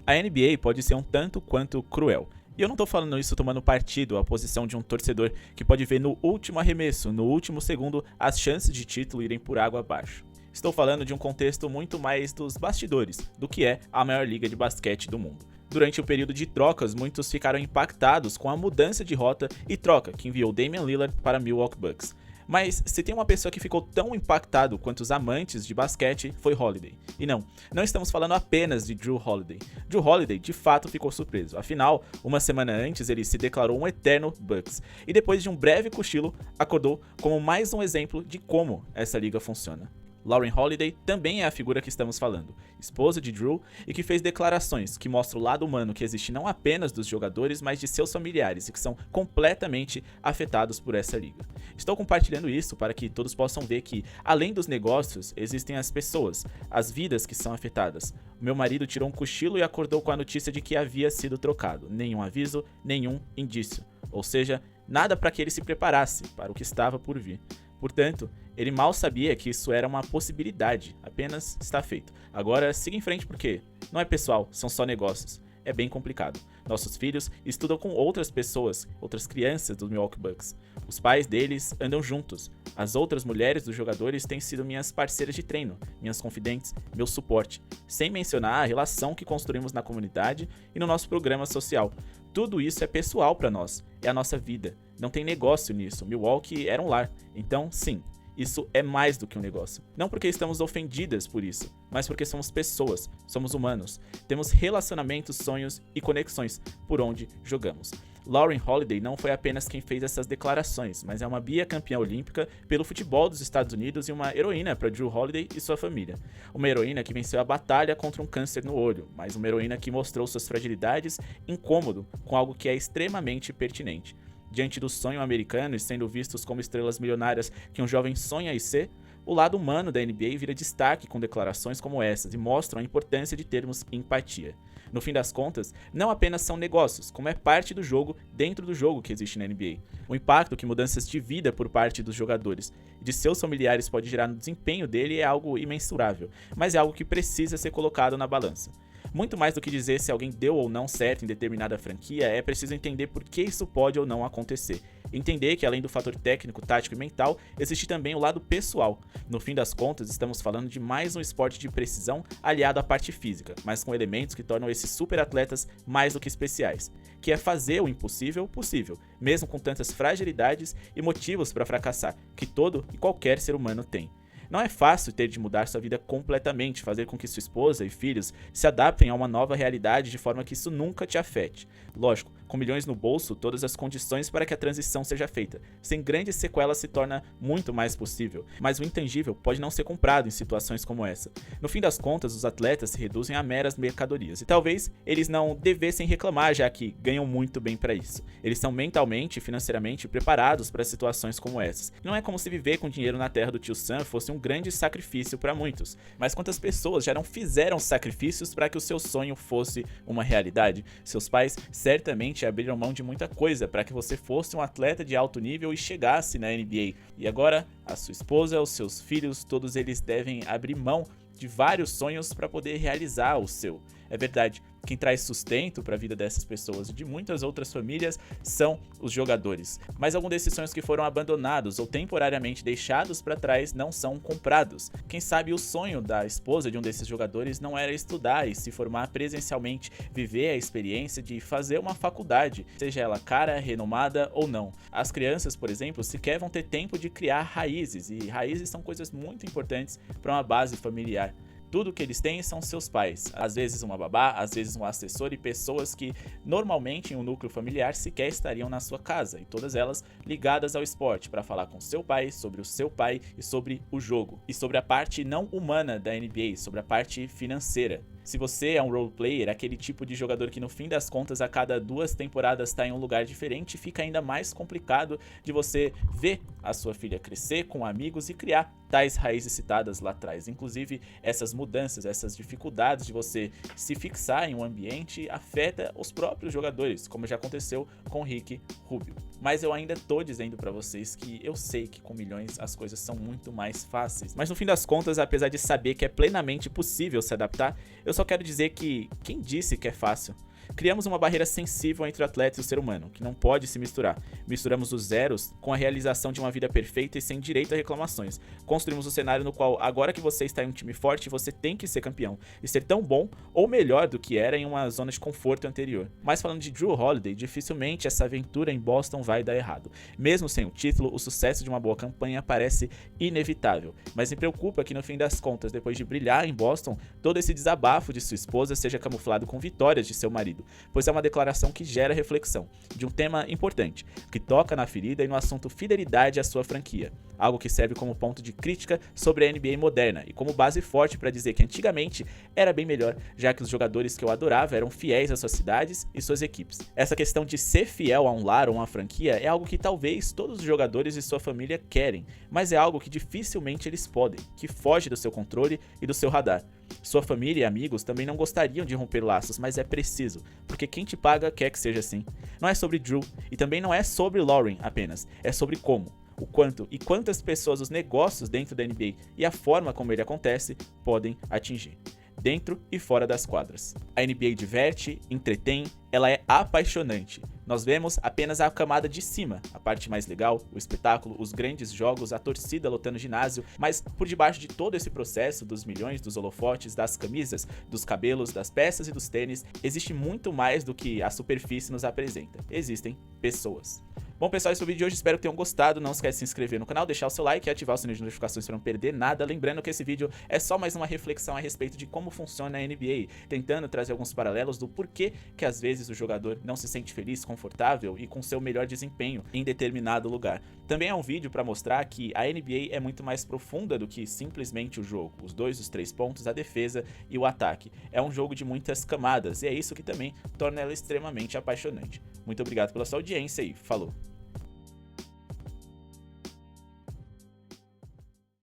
A NBA pode ser um tanto quanto cruel. E eu não tô falando isso tomando partido, a posição de um torcedor que pode ver no último arremesso, no último segundo, as chances de título irem por água abaixo. Estou falando de um contexto muito mais dos bastidores, do que é a maior liga de basquete do mundo. Durante o período de trocas, muitos ficaram impactados com a mudança de rota e troca que enviou Damian Lillard para Milwaukee Bucks. Mas se tem uma pessoa que ficou tão impactado quanto os amantes de basquete, foi Holiday. E não estamos falando apenas de Jrue Holiday. Jrue Holiday de fato ficou surpreso, afinal, uma semana antes ele se declarou um eterno Bucks, e depois de um breve cochilo, acordou como mais um exemplo de como essa liga funciona. Lauren Holiday também é a figura que estamos falando, esposa de Jrue, e que fez declarações que mostram o lado humano que existe não apenas dos jogadores, mas de seus familiares e que são completamente afetados por essa liga. Estou compartilhando isso para que todos possam ver que, além dos negócios, existem as pessoas, as vidas que são afetadas. O meu marido tirou um cochilo e acordou com a notícia de que havia sido trocado, nenhum aviso, nenhum indício, ou seja, nada para que ele se preparasse para o que estava por vir. Portanto, ele mal sabia que isso era uma possibilidade, apenas está feito. Agora, siga em frente porque não é pessoal, são só negócios. É bem complicado. Nossos filhos estudam com outras pessoas, outras crianças do Milwaukee Bucks. Os pais deles andam juntos. As outras mulheres dos jogadores têm sido minhas parceiras de treino, minhas confidentes, meu suporte. Sem mencionar a relação que construímos na comunidade e no nosso programa social. Tudo isso é pessoal para nós, é a nossa vida. Não tem negócio nisso, Milwaukee era um lar. Então, sim, isso é mais do que um negócio. Não porque estamos ofendidas por isso, mas porque somos pessoas, somos humanos. Temos relacionamentos, sonhos e conexões por onde jogamos. Lauren Holiday não foi apenas quem fez essas declarações, mas é uma bicampeã olímpica pelo futebol dos Estados Unidos e uma heroína para Jrue Holiday e sua família. Uma heroína que venceu a batalha contra um câncer no olho, mas uma heroína que mostrou suas fragilidades incômodo com algo que é extremamente pertinente. Diante do sonho americano e sendo vistos como estrelas milionárias que um jovem sonha em ser, o lado humano da NBA vira destaque com declarações como essas e mostram a importância de termos empatia. No fim das contas, não apenas são negócios, como é parte do jogo dentro do jogo que existe na NBA. O impacto que mudanças de vida por parte dos jogadores e de seus familiares pode gerar no desempenho dele é algo imensurável, mas é algo que precisa ser colocado na balança. Muito mais do que dizer se alguém deu ou não certo em determinada franquia, é preciso entender por que isso pode ou não acontecer. Entender que além do fator técnico, tático e mental, existe também o lado pessoal. No fim das contas, estamos falando de mais um esporte de precisão aliado à parte física, mas com elementos que tornam esses super atletas mais do que especiais, que é fazer o impossível possível, mesmo com tantas fragilidades e motivos para fracassar, que todo e qualquer ser humano tem. Não é fácil ter de mudar sua vida completamente, fazer com que sua esposa e filhos se adaptem a uma nova realidade de forma que isso nunca te afete. Lógico, com milhões no bolso, todas as condições para que a transição seja feita. Sem grandes sequelas se torna muito mais possível, mas o intangível pode não ser comprado em situações como essa. No fim das contas, os atletas se reduzem a meras mercadorias, e talvez eles não devessem reclamar, já que ganham muito bem para isso. Eles são mentalmente e financeiramente preparados para situações como essas. Não é como se viver com dinheiro na terra do tio Sam fosse um grande sacrifício para muitos, mas quantas pessoas já não fizeram sacrifícios para que o seu sonho fosse uma realidade? Seus pais certamente abriram mão de muita coisa para que você fosse um atleta de alto nível e chegasse na NBA. E agora, a sua esposa, os seus filhos, todos eles devem abrir mão de vários sonhos para poder realizar o seu. É verdade, quem traz sustento para a vida dessas pessoas e de muitas outras famílias são os jogadores. Mas alguns desses sonhos que foram abandonados ou temporariamente deixados para trás não são comprados. Quem sabe o sonho da esposa de um desses jogadores não era estudar e se formar presencialmente, viver a experiência de fazer uma faculdade, seja ela cara, renomada ou não. As crianças, por exemplo, sequer vão ter tempo de criar raízes, e raízes são coisas muito importantes para uma base familiar. Tudo que eles têm são seus pais, às vezes uma babá, às vezes um assessor e pessoas que normalmente em um núcleo familiar sequer estariam na sua casa, e todas elas ligadas ao esporte para falar com seu pai, sobre o seu pai e sobre o jogo, e sobre a parte não humana da NBA, sobre a parte financeira. Se você é um role player, aquele tipo de jogador que no fim das contas a cada 2 temporadas está em um lugar diferente, fica ainda mais complicado de você ver a sua filha crescer com amigos e criar tais raízes citadas lá atrás. Inclusive, essas mudanças, essas dificuldades de você se fixar em um ambiente afeta os próprios jogadores, como já aconteceu com Ricky Rubio. Mas eu ainda tô dizendo pra vocês que eu sei que com milhões as coisas são muito mais fáceis. Mas no fim das contas, apesar de saber que é plenamente possível se adaptar, eu só quero dizer que quem disse que é fácil? Criamos uma barreira sensível entre o atleta e o ser humano, que não pode se misturar. Misturamos os zeros com a realização de uma vida perfeita e sem direito a reclamações. Construímos um cenário no qual, agora que você está em um time forte, você tem que ser campeão e ser tão bom ou melhor do que era em uma zona de conforto anterior. Mas falando de Jrue Holiday, dificilmente essa aventura em Boston vai dar errado. Mesmo sem o título, o sucesso de uma boa campanha parece inevitável. Mas me preocupa que no fim das contas, depois de brilhar em Boston, todo esse desabafo de sua esposa seja camuflado com vitórias de seu marido, pois é uma declaração que gera reflexão, de um tema importante, que toca na ferida e no assunto fidelidade à sua franquia, algo que serve como ponto de crítica sobre a NBA moderna e como base forte para dizer que antigamente era bem melhor, já que os jogadores que eu adorava eram fiéis às suas cidades e suas equipes. Essa questão de ser fiel a um lar ou a uma franquia é algo que talvez todos os jogadores e sua família querem, mas é algo que dificilmente eles podem, que foge do seu controle e do seu radar. Sua família e amigos também não gostariam de romper laços, mas é preciso, porque quem te paga quer que seja assim. Não é sobre Jrue e também não é sobre Lauren apenas, é sobre como, o quanto e quantas pessoas os negócios dentro da NBA e a forma como ele acontece podem atingir, dentro e fora das quadras. A NBA diverte, entretém, ela é apaixonante. Nós vemos apenas a camada de cima, a parte mais legal, o espetáculo, os grandes jogos, a torcida lotando ginásio, mas por debaixo de todo esse processo dos milhões, dos holofotes, das camisas, dos cabelos, das peças e dos tênis, existe muito mais do que a superfície nos apresenta. Existem pessoas. Bom, pessoal, esse foi o vídeo de hoje, espero que tenham gostado. Não esquece de se inscrever no canal, deixar o seu like e ativar o sininho de notificações para não perder nada. Lembrando que esse vídeo é só mais uma reflexão a respeito de como funciona a NBA, tentando trazer alguns paralelos do porquê que às vezes o jogador não se sente feliz, confortável e com seu melhor desempenho em determinado lugar. Também é um vídeo para mostrar que a NBA é muito mais profunda do que simplesmente o jogo, os 2, os 3 pontos, a defesa e o ataque. É um jogo de muitas camadas e é isso que também torna ela extremamente apaixonante. Muito obrigado pela sua audiência e falou!